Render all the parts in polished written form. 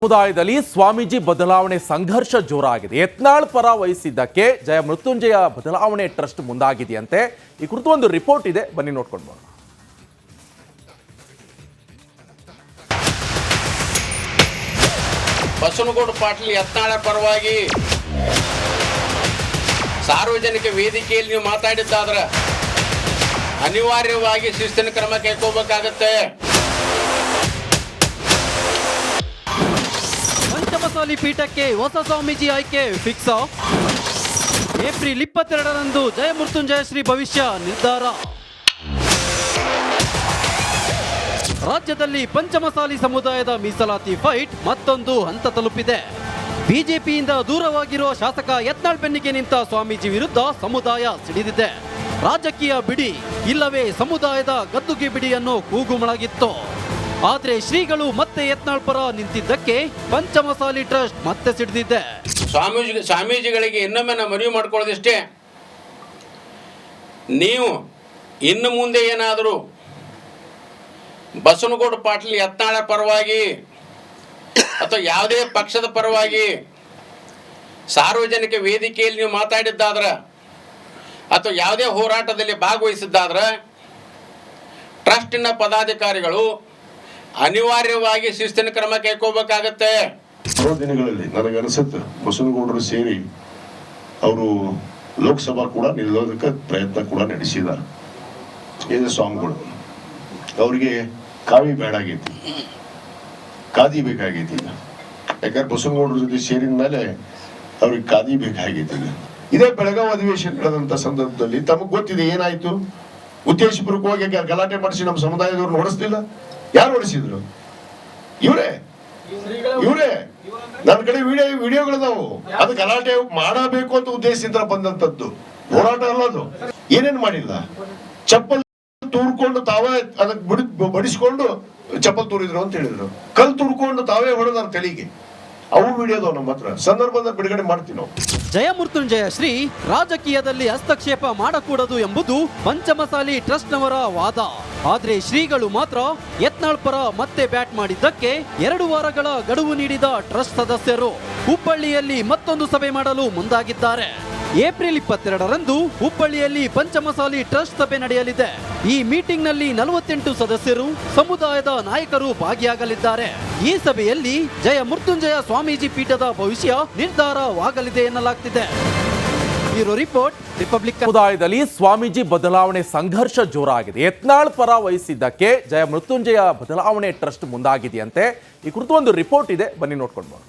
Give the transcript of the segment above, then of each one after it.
ಸಮುದಾಯದಲ್ಲಿ ಸ್ವಾಮೀಜಿ ಬದಲಾವಣೆ ಸಂಘರ್ಷ ಜೋರಾಗಿದೆ. ಯತ್ನಾಳ್ ಪರ ವಹಿಸಿದ್ದಕ್ಕೆ ಜಯ ಮೃತ್ಯುಂಜಯ ಬದಲಾವಣೆ ಟ್ರಸ್ಟ್ ಮುಂದಾಗಿದೆಯಂತೆ. ಈ ಕುರಿತು ಒಂದು ರಿಪೋರ್ಟ್ ಇದೆ, ಬನ್ನಿ ನೋಡ್ಕೊಂಡು ಬರೋಣ. ಬಸವನಗೌಡ ಪಾಟೀಲ್ ಯತ್ನಾಳ ಪರವಾಗಿ ಸಾರ್ವಜನಿಕ ವೇದಿಕೆಯಲ್ಲಿ ನೀವು ಮಾತಾಡಿದ್ದಾದ್ರೆ ಅನಿವಾರ್ಯವಾಗಿ ಶಿಸ್ತಿನ ಕ್ರಮ ಕೈಗೊಳ್ಳಬೇಕಾಗುತ್ತೆ. ಪಂಚಮಸಾಲಿ ಪೀಠಕ್ಕೆ ಹೊಸ ಸ್ವಾಮೀಜಿ ಆಯ್ಕೆ ಫಿಕ್ಸ್. ಏಪ್ರಿಲ್ 22ರಂದು ಜಯ ಮೃತ್ಯುಂಜಯ ಶ್ರೀ ಭವಿಷ್ಯ ನಿರ್ಧಾರ. ರಾಜ್ಯದಲ್ಲಿ ಪಂಚಮಸಾಲಿ ಸಮುದಾಯದ ಮೀಸಲಾತಿ ಫೈಟ್ ಮತ್ತೊಂದು ಹಂತ ತಲುಪಿದೆ. ಬಿಜೆಪಿಯಿಂದ ದೂರವಾಗಿರುವ ಶಾಸಕ ಯತ್ನಾಳ್ ಬೆನ್ನಿಗೆ ನಿಂತ ಸ್ವಾಮೀಜಿ ವಿರುದ್ಧ ಸಮುದಾಯ ಸಿಡಿದಿದೆ. ರಾಜಕೀಯ ಬಿಡಿ ಇಲ್ಲವೇ ಸಮುದಾಯದ ಗದ್ದುಗೆ ಬಿಡಿ ಅನ್ನೋ ಕೂಗು ಮೊಳಗಿತ್ತು. ಆದ್ರೆ ಶ್ರೀಗಳು ಮತ್ತೆ ಯತ್ನಾಳ್ ಪರ ನಿಂತಿದ್ದಕ್ಕೆ ಪಂಚಮಸಾಲಿ ಟ್ರಸ್ಟ್ ಮತ್ತೆ ಸಿಡಿದಿದೆ. ಸ್ವಾಮೀಜಿಗಳಿಗೆ ಇನ್ನೊಮ್ಮೆ ನಾವು ಮನವಿ ಮಾಡ್ಕೊಳ್ಳೋದಿಷ್ಟೇ, ನೀವು ಇನ್ನು ಮುಂದೆ ಏನಾದರೂ ಬಸವನಗೌಡ ಪಾಟೀಲ್ ಯತ್ನಾಳ ಪರವಾಗಿ ಅಥವಾ ಯಾವುದೇ ಪಕ್ಷದ ಪರವಾಗಿ ಸಾರ್ವಜನಿಕ ವೇದಿಕೆಯಲ್ಲಿ ನೀವು ಮಾತಾಡಿದ್ದಾದ್ರೆ ಅಥವಾ ಯಾವುದೇ ಹೋರಾಟದಲ್ಲಿ ಭಾಗವಹಿಸಿದ್ದಾದ್ರೆ ಟ್ರಸ್ಟಿನ ಪದಾಧಿಕಾರಿಗಳು ಅನಿವಾರ್ಯವಾಗಿ ಶಿಸ್ತಿನ ಕ್ರಮ ಕೈಗೊಳ್ಳಬೇಕಾಗತ್ತೆ. ದಿನಗಳಲ್ಲಿ ನನಗನ್ಸುತ್ತೆ ಬಸವನಗೌಡರು ಸೇರಿ ಅವರು ಲೋಕಸಭಾ ಕೂಡ ನಿಲ್ಲೋದಕ್ಕೆ ಪ್ರಯತ್ನ ಕೂಡ ನಡೆಸಿದ್ದಾರೆ. ಇದು ಸ್ವಾಮಿಗಳು ಅವರಿಗೆ ಕಾವಿ ಬೇಡಾಗೈತಿ, ಖಾದಿ ಬೇಕಾಗೈತಿ. ಯಾಕಂದ್ರೆ ಬಸವನಗೌಡರ ಜೊತೆ ಸೇರಿದ ಮೇಲೆ ಅವ್ರಿಗೆ ಖಾದಿ ಬೇಕಾಗೈತಿ. ಇದೇ ಬೆಳಗಾವಿ ಅಧಿವೇಶನ ನಡೆದಂತ ಸಂದರ್ಭದಲ್ಲಿ ತಮಗ್ ಗೊತ್ತಿದೆ ಏನಾಯ್ತು. ಉದ್ದೇಶಪೂರ್ವಕವಾಗಿ ಗಲಾಟೆ ಮಾಡಿಸಿ ನಮ್ಮ ಸಮುದಾಯದವ್ರನ್ನ ಹೊಡೆಸ್ಲಿಲ್ಲ. ಯಾರು ಹೊಡೆಸಿದ್ರು? ಇವರೇ ನನ್ನ ಕಡೆ ವಿಡಿಯೋಗಳಿದಾವು. ಅದು ಗಲಾಟೆ ಮಾಡಬೇಕು ಅಂತ ಉದ್ದೇಶದಿಂದ ಬಂದಂತದ್ದು ಹೋರಾಟ ಅಲ್ಲ. ಅದು ಏನೇನು ಮಾಡಿಲ್ಲ. ಚಪ್ಪಲ್ ತೂರ್ಕೊಂಡು ತಾವೇ ಅದಕ್ಕೆ ಬಡಿಸ್ಕೊಂಡು ಚಪ್ಪಲ್ ತೂರಿದ್ರು ಅಂತ ಹೇಳಿದ್ರು. ಕಲ್ ತುರ್ಕೊಂಡು ತಾವೇ ಹೊಡೆದಾರ ತಲೆಗೆ. ಅವು ವಿಡಿಯೋದವು ನಮ್ಮ ಹತ್ರ, ಸಂದರ್ಭದಲ್ಲಿ ಬಿಡುಗಡೆ ಮಾಡ್ತೀವಿ ನಾವು. ಜಯ ಮೃತ್ಯುಂಜಯ ಶ್ರೀ ರಾಜಕೀಯದಲ್ಲಿ ಹಸ್ತಕ್ಷೇಪ ಮಾಡಕೂಡದು ಎಂಬುದು ಪಂಚಮಸಾಲಿ ಟ್ರಸ್ಟ್ನವರ ವಾದ. ಆದ್ರೆ ಶ್ರೀಗಳು ಮಾತ್ರ ಯತ್ನಾಳ್ ಪರ ಮತ್ತೆ ಬ್ಯಾಟ್ ಮಾಡಿದ್ದಕ್ಕೆ 2 ವಾರಗಳ ಗಡುವು ನೀಡಿದ ಟ್ರಸ್ಟ್ ಸದಸ್ಯರು ಹುಬ್ಬಳ್ಳಿಯಲ್ಲಿ ಮತ್ತೊಂದು ಸಭೆ ಮಾಡಲು ಮುಂದಾಗಿದ್ದಾರೆ. ಏಪ್ರಿಲ್ 22ರಂದು ಹುಬ್ಬಳ್ಳಿಯಲ್ಲಿ ಪಂಚಮಸಾಲಿ ಟ್ರಸ್ಟ್ ಸಭೆ ನಡೆಯಲಿದೆ. ಈ ಮೀಟಿಂಗ್ ನಲ್ಲಿ 48 ಸದಸ್ಯರು, ಸಮುದಾಯದ ನಾಯಕರು ಭಾಗಿಯಾಗಲಿದ್ದಾರೆ. ಈ ಸಭೆಯಲ್ಲಿ ಜಯ ಮೃತ್ಯುಂಜಯ ಸ್ವಾಮೀಜಿ ಪೀಠದ ಭವಿಷ್ಯ ನಿರ್ಧಾರವಾಗಲಿದೆ ಎನ್ನಲಾಗ್ತಿದೆ. Bureau report, republic. ಸಮುದಾಯದಲ್ಲಿ ಸ್ವಾಮೀಜಿ ಬದಲಾವಣೆ ಸಂಘರ್ಷ ಜೋರಾಗಿದೆ. ಯತ್ನಾಳ್ ಪರ ವಹಿಸಿದ್ದಕ್ಕೆ ಜಯ ಮೃತ್ಯುಂಜಯ ಬದಲಾವಣೆ ಟ್ರಸ್ಟ್ ಮುಂದಾಗಿದೆಯಂತೆ. ಈ ಕುರಿತು ಒಂದು ರಿಪೋರ್ಟ್ ಇದೆ, ಬನ್ನಿ ನೋಡ್ಕೊಂಡು ಬರೋಣ.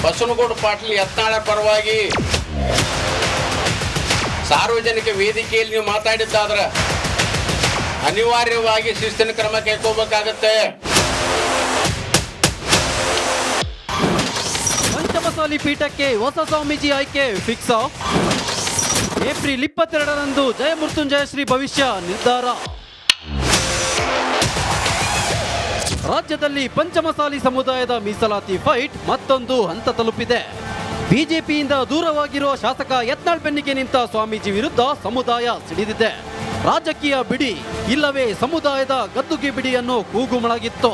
ಬಸವನಗೌಡ ಪಾಟೀಲ್ ಯತ್ನಾಳ ಪರವಾಗಿ ಸಾರ್ವಜನಿಕ ವೇದಿಕೆಯಲ್ಲಿ ನೀವು ಮಾತಾಡಿದ್ದಾದ್ರೆ ಅನಿವಾರ್ಯವಾಗಿ ಶಿಸ್ತಿನ ಕ್ರಮ ಕೈಗೊಳ್ಳಬೇಕಾಗತ್ತೆ. ಪಂಚಮಸಾಲಿ ಪೀಠಕ್ಕೆ ಹೊಸ ಸ್ವಾಮೀಜಿ ಆಯ್ಕೆ ಫಿಕ್ಸ್. ಏಪ್ರಿಲ್ 22ರಂದು ಜಯ ಮೃತ್ಯುಂಜಯ ಶ್ರೀ ಭವಿಷ್ಯ ನಿರ್ಧಾರ. ರಾಜ್ಯದಲ್ಲಿ ಪಂಚಮಸಾಲಿ ಸಮುದಾಯದ ಮೀಸಲಾತಿ ಫೈಟ್ ಮತ್ತೊಂದು ಹಂತ ತಲುಪಿದೆ. ಬಿಜೆಪಿಯಿಂದ ದೂರವಾಗಿರುವ ಶಾಸಕ ಯತ್ನಾಳ್ ಬೆನ್ನಿಗೆ ನಿಂತ ಸ್ವಾಮೀಜಿ ವಿರುದ್ಧ ಸಮುದಾಯ ಸಿಡಿದಿದೆ. ರಾಜಕೀಯ ಬಿಡಿ ಇಲ್ಲವೇ ಸಮುದಾಯದ ಗದ್ದುಗೆ ಬಿಡಿ ಅನ್ನೋ ಕೂಗು ಮೊಳಗಿತ್ತು.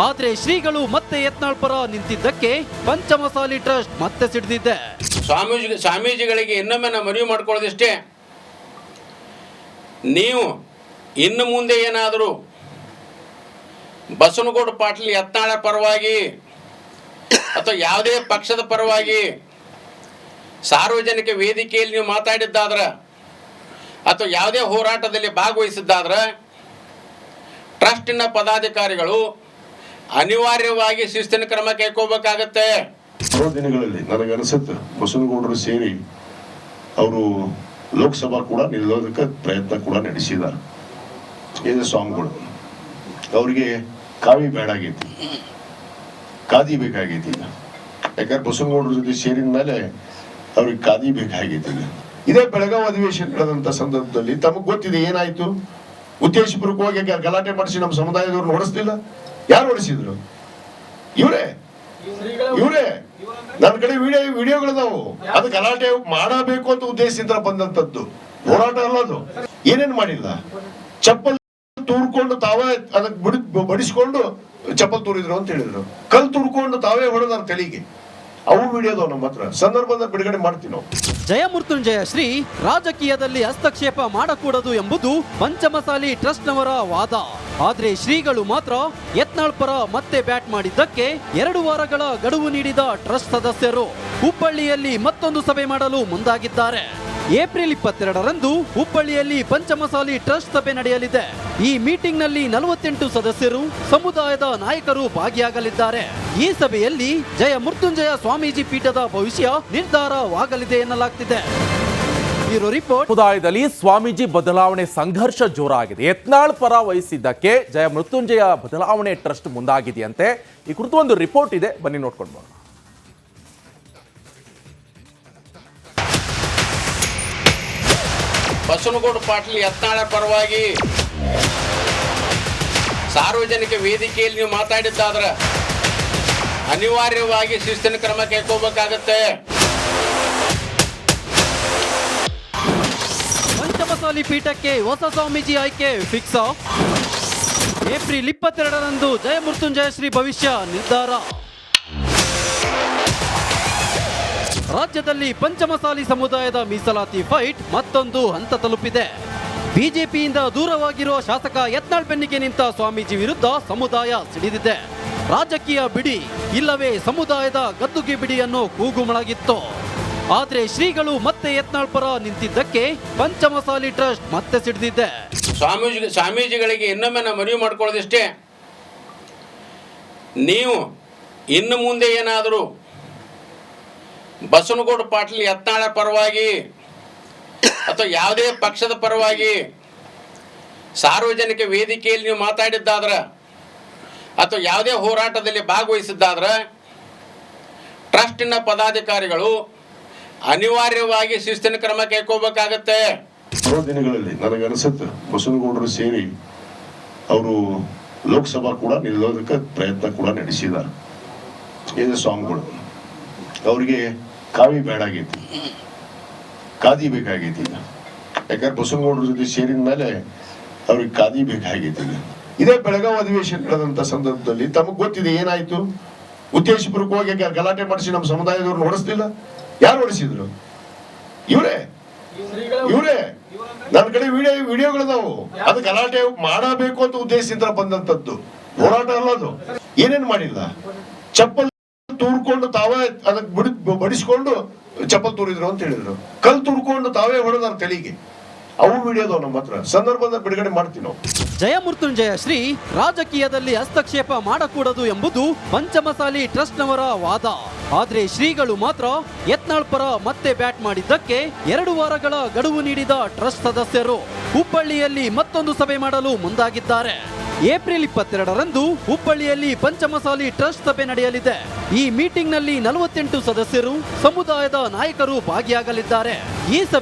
ಆದ್ರೆ ಶ್ರೀಗಳು ಮತ್ತೆ ಯತ್ನಾಳ್ ಪರ ನಿಂತಿದ್ದಕ್ಕೆ ಪಂಚಮಸಾಲಿ ಟ್ರಸ್ಟ್ ಮತ್ತೆ ಸಿಡಿದಿದೆ. ಸ್ವಾಮೀಜಿಗಳಿಗೆ ಇನ್ನೊಮ್ಮೆ ನಾವು ಮನವಿ ಮಾಡ್ಕೊಳ್ಳೋದಿಷ್ಟೇ, ನೀವು ಇನ್ನು ಮುಂದೆ ಏನಾದರೂ ಬಸವನಗೌಡ ಪಾಟೀಲ್ ಯತ್ನಾಳ ಪರವಾಗಿ ಅಥವಾ ಯಾವುದೇ ಪಕ್ಷದ ಪರವಾಗಿ ಸಾರ್ವಜನಿಕ ವೇದಿಕೆಯಲ್ಲಿ ನೀವು ಮಾತಾಡಿದ್ದಾದ್ರೆ ಅಥವಾ ಯಾವುದೇ ಹೋರಾಟದಲ್ಲಿ ಭಾಗವಹಿಸಿದ್ದಾದ್ರೆ ಟ್ರಸ್ಟಿನ ಪದಾಧಿಕಾರಿಗಳು ಅನಿವಾರ್ಯವಾಗಿ ಶಿಸ್ತಿನ ಕ್ರಮ ಕೈಗೊಳ್ಳಬೇಕಾಗತ್ತೆ. ದಿನಗಳಲ್ಲಿ ನನಗನ್ಸುತ್ತೆ ಬಸವನಗೌಡರು ಸೇರಿ ಅವರು ಲೋಕಸಭಾ ಕೂಡ ನಿಲ್ಲೋದಕ್ಕೆ ಪ್ರಯತ್ನ ಕೂಡ ನಡೆಸಿದ್ದಾರೆ. ಇದು ಸ್ವಾಮಿಗಳು ಅವರಿಗೆ ಕಾವಿ ಬೇಡಾಗೈತಿ, ಖಾದಿ ಬೇಕಾಗೈತಿ. ಯಾಕಂದ್ರೆ ಬಸವನಗೌಡರ ಜೊತೆ ಸೇರಿದ ಮೇಲೆ ಅವ್ರಿಗೆ ಖಾದಿ ಬೇಕಾಗೈತಿ. ಇದೇ ಬೆಳಗಾವಿ ಅಧಿವೇಶನ ನಡೆದಂತ ಸಂದರ್ಭದಲ್ಲಿ ತಮಗ್ ಗೊತ್ತಿದೆ ಏನಾಯ್ತು. ಉದ್ದೇಶಪೂರ್ವಕವಾಗಿ ಗಲಾಟೆ ಮಾಡಿಸಿ ನಮ್ಮ ಸಮುದಾಯದವ್ರನ್ನ ಹೊಡೆಸ್ಲಿಲ್ಲ. ಯಾರು ಹೊಡೆಸಿದ್ರು? ಇವರೇ ನನ್ನ ಕಡೆ ವಿಡಿಯೋಗಳಿದಾವು. ಅದು ಗಲಾಟೆ ಮಾಡಬೇಕು ಅಂತ ಉದ್ದೇಶದಿಂದ ಬಂದಂತದ್ದು ಹೋರಾಟ ಅಲ್ಲ. ಅದು ಏನೇನು ಮಾಡಿಲ್ಲ. ಚಪ್ಪಲ್ ತೂರ್ಕೊಂಡು ತಾವೇ ಅದಕ್ಕೆ ಬಡಿಸ್ಕೊಂಡು ಚಪ್ಪಲ್ ತೂರಿದ್ರು ಅಂತ ಹೇಳಿದ್ರು. ಕಲ್ ತೂರ್ಕೊಂಡು ತಾವೇ ಹೊಡೆದಾರ ತಲೆಗೆ. ಅವು ವಿಡಿಯೋದವ್ ನಮ್ಮ ಹತ್ರ, ಸಂದರ್ಭದ ಬಿಡುಗಡೆ ಮಾಡ್ತೀವಿ ನಾವು. ಜಯಮೃತ್ಯುಂಜಯ ಶ್ರೀ ರಾಜಕೀಯದಲ್ಲಿ ಹಸ್ತಕ್ಷೇಪ ಮಾಡಕೂಡದು ಎಂಬುದು ಪಂಚಮಸಾಲಿ ಟ್ರಸ್ಟ್ನವರ ವಾದ. ಆದ್ರೆ ಶ್ರೀಗಳು ಮಾತ್ರ ಯತ್ನಾಳ್ ಪರ ಮತ್ತೆ ಬ್ಯಾಟ್ ಮಾಡಿದ್ದಕ್ಕೆ 2 ವಾರಗಳ ಗಡುವು ನೀಡಿದ ಟ್ರಸ್ಟ್ ಸದಸ್ಯರು ಹುಬ್ಬಳ್ಳಿಯಲ್ಲಿ ಮತ್ತೊಂದು ಸಭೆ ಮಾಡಲು ಮುಂದಾಗಿದ್ದಾರೆ. ಏಪ್ರಿಲ್ 22ರಂದು ಹುಬ್ಬಳ್ಳಿಯಲ್ಲಿ ಪಂಚಮಸಾಲಿ ಟ್ರಸ್ಟ್ ಸಭೆ ನಡೆಯಲಿದೆ. ಈ ಮೀಟಿಂಗ್ನಲ್ಲಿ 48 ಸದಸ್ಯರು, ಸಮುದಾಯದ ನಾಯಕರು ಭಾಗಿಯಾಗಲಿದ್ದಾರೆ. ಈ ಸಭೆಯಲ್ಲಿ ಜಯ ಮೃತ್ಯುಂಜಯ ಸ್ವಾಮೀಜಿ ಪೀಠದ ಭವಿಷ್ಯ ನಿರ್ಧಾರವಾಗಲಿದೆ ಎನ್ನಲಾಗ್ತಿದೆ. Bureau report. ಸಮುದಾಯದಲ್ಲಿ ಸ್ವಾಮೀಜಿ ಬದಲಾವಣೆ ಸಂಘರ್ಷ ಜೋರಾಗಿದೆ. ಯತ್ನಾಳ್ ಪರ ವಹಿಸಿದ್ದಕ್ಕೆ ಜಯ ಮೃತ್ಯುಂಜಯ ಬದಲಾವಣೆ ಟ್ರಸ್ಟ್ ಮುಂದಾಗಿದೆಯಂತೆ. ಈ ಕುರಿತು ಒಂದು ರಿಪೋರ್ಟ್ ಇದೆ, ಬನ್ನಿ ನೋಡ್ಕೊಂಡು ಬರೋಣ. ಬಸವನಗೌಡ ಪಾಟೀಲ್ ಯತ್ನಾಳ ಪರವಾಗಿ ಸಾರ್ವಜನಿಕ ವೇದಿಕೆಯಲ್ಲಿ ನೀವು ಮಾತಾಡಿದ್ದಾದ್ರೆ ಅನಿವಾರ್ಯವಾಗಿ ಶಿಸ್ತಿನ ಕ್ರಮ ಕೈಗೊಳ್ಳಬೇಕಾಗತ್ತೆ. ಪಂಚಮಸಾಲಿ ಪೀಠಕ್ಕೆ ಹೊಸ ಸ್ವಾಮೀಜಿ ಆಯ್ಕೆ ಫಿಕ್ಸ್. ಏಪ್ರಿಲ್ 22ರಂದು ಜಯ ಮೃತ್ಯುಂಜಯ ಶ್ರೀ ಭವಿಷ್ಯ ನಿರ್ಧಾರ. ರಾಜ್ಯದಲ್ಲಿ ಪಂಚಮಸಾಲಿ ಸಮುದಾಯದ ಮೀಸಲಾತಿ ಫೈಟ್ ಮತ್ತೊಂದು ಹಂತ ತಲುಪಿದೆ. ಬಿಜೆಪಿಯಿಂದ ದೂರವಾಗಿರುವ ಶಾಸಕ ಯತ್ನಾಳ್ ಬೆನ್ನಿಗೆ ನಿಂತ ಸ್ವಾಮೀಜಿ ವಿರುದ್ಧ ಸಮುದಾಯ ಸಿಡಿದಿದೆ. ರಾಜಕೀಯ ಬಿಡಿ ಇಲ್ಲವೇ ಸಮುದಾಯದ ಗದ್ದುಗೆ ಬಿಡಿ ಅನ್ನೋ ಕೂಗು ಮೊಳಗಿತ್ತು. ಆದ್ರೆ ಶ್ರೀಗಳು ಮತ್ತೆ ಯತ್ನಾಳ್ ಪರ ನಿಂತಿದ್ದಕ್ಕೆ ಪಂಚಮಸಾಲಿ ಟ್ರಸ್ಟ್ ಮತ್ತೆ ಸಿಡಿದಿದೆ. ಸ್ವಾಮೀಜಿಗಳಿಗೆ ಇನ್ನೊಮ್ಮೆ ನಾವು ಮನವಿ ಮಾಡ್ಕೊಳ್ಳೋದಿಷ್ಟೇ, ನೀವು ಇನ್ನು ಮುಂದೆ ಏನಾದರೂ ಬಸವನಗೌಡ ಪಾಟೀಲ್ ಯತ್ನಾಳ ಪರವಾಗಿ ಅಥವಾ ಯಾವುದೇ ಪಕ್ಷದ ಪರವಾಗಿ ಸಾರ್ವಜನಿಕ ವೇದಿಕೆಯಲ್ಲಿ ನೀವು ಮಾತಾಡಿದ್ದಾದ್ರೆ ಅಥವಾ ಯಾವುದೇ ಹೋರಾಟದಲ್ಲಿ ಭಾಗವಹಿಸಿದ್ದಾದ್ರೆ ಟ್ರಸ್ಟಿನ ಪದಾಧಿಕಾರಿಗಳು ಅನಿವಾರ್ಯವಾಗಿ ಶಿಸ್ತಿನ ಕ್ರಮ ಕೈಗೊಳ್ಳಬೇಕಾಗತ್ತೆ. ಬರೋ ದಿನಗಳಲ್ಲಿ ನನಗನ್ಸುತ್ತೆ ಬಸವನಗೌಡರು ಸೇರಿ ಅವರು ಲೋಕಸಭಾ ಕೂಡ ನಿಲ್ಲೋದಕ್ಕೆ ಪ್ರಯತ್ನ ಕೂಡ ನಡೆಸಿದ್ದಾರೆ. ಇದು ಸ್ವಾಮಿಗಳು ಅವರಿಗೆ ಕಾವಿ ಬೇಡಾಗೈತಿ, ಖಾದಿ ಬೇಕಾಗೈತಿ. ಯಾಕಂದ್ರೆ ಬಸವನಗೌಡರ ಜೊತೆ ಸೇರಿದ ಮೇಲೆ ಅವ್ರಿಗೆ ಖಾದಿ ಬೇಕಾಗೈತಿ. ಇದೇ ಬೆಳಗಾವಿ ಅಧಿವೇಶನ ನಡೆದಂತ ಸಂದರ್ಭದಲ್ಲಿ ತಮಗ್ ಗೊತ್ತಿದೆ ಏನಾಯ್ತು. ಉದ್ದೇಶಪೂರ್ವಕವಾಗಿ ಗಲಾಟೆ ಮಾಡಿಸಿ ನಮ್ಮ ಸಮುದಾಯದವ್ರನ್ನ ಓಡಿಸ್ಲಿಲ್ಲ. ಯಾರು ಓಡಿಸಿದ್ರು? ಇವರೇ. ನನ್ನ ಕಡೆ ವಿಡಿಯೋಗಳಿದಾವು. ಅದು ಗಲಾಟೆ ಮಾಡಬೇಕು ಅಂತ ಉದ್ದೇಶದಿಂದ ಬಂದಂತದ್ದು ಹೋರಾಟ ಅಲ್ಲದು. ಏನೇನ್ ಮಾಡಿಲ್ಲ. ಚಪ್ಪಲ್ ತೂರ್ಕೊಂಡು ತಾವೇ ಅದಕ್ಕೆ ಬಡಿಸ್ಕೊಂಡು ಚಪ್ಪಲ್ ತೂರಿದ್ರು ಅಂತ ಹೇಳಿದ್ರು. ಕಲ್ ತೂರ್ಕೊಂಡು ತಾವೇ ಹೊಡೆದಾರ ತಲೆಗೆ. ಅವು ವಿಡಿಯೋದವ್ ನಮ್ಮ ಹತ್ರ, ಸಂದರ್ಭದ ಬಿಡುಗಡೆ ಮಾಡ್ತೀವಿ ನಾವು. ಜಯ ಮೃತ್ಯುಂಜಯ ಶ್ರೀ ರಾಜಕೀಯದಲ್ಲಿ ಹಸ್ತಕ್ಷೇಪ ಮಾಡಕೂಡದು ಎಂಬುದು ಪಂಚಮಸಾಲಿ ಟ್ರಸ್ಟ್ನವರ ವಾದ. ಆದ್ರೆ ಶ್ರೀಗಳು ಮಾತ್ರ ಯತ್ನಾಳ್ ಪರ ಮತ್ತೆ ಬ್ಯಾಟ್ ಮಾಡಿದ್ದಕ್ಕೆ 2 ವಾರಗಳ ಗಡುವು ನೀಡಿದ ಟ್ರಸ್ಟ್ ಸದಸ್ಯರು ಹುಬ್ಬಳ್ಳಿಯಲ್ಲಿ ಮತ್ತೊಂದು ಸಭೆ ಮಾಡಲು ಮುಂದಾಗಿದ್ದಾರೆ. ಏಪ್ರಿಲ್ 22ರಂದು ಹುಬ್ಬಳ್ಳಿಯಲ್ಲಿ ಪಂಚಮಸಾಲಿ ಟ್ರಸ್ಟ್ ಸಭೆ ನಡೆಯಲಿದೆ. ಈ ಮೀಟಿಂಗ್ನಲ್ಲಿ 48 ಸದಸ್ಯರು, ಸಮುದಾಯದ ನಾಯಕರು ಭಾಗಿಯಾಗಲಿದ್ದಾರೆ. ಈ ಸಭೆ